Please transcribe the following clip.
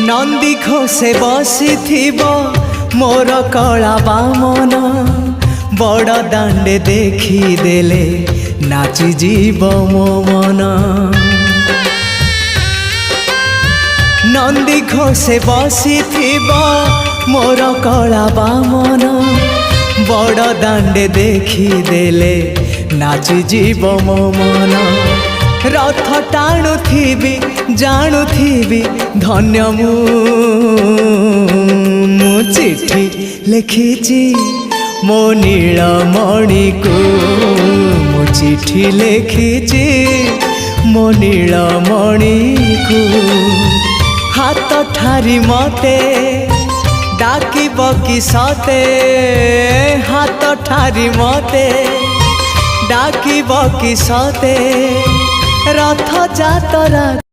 नंदी घोषे बसी मोर कला बामन बड़ दांडे देखी देले नाची जीव मो मन। नंदी घोषे बसी मोर कला बामन बड़ दांडे देखी देले नाची जीव मो मन। रथ टाणुथिबी जाणुथिबी धन्य मु चिठी लिखिची मो नीलमणि को मु चिठी लिखिची मो नीलमणि को। हाथ ठारी मते डाकिब कि सते हाथ ठारी मते डाकिब कि सते रथ जातरा।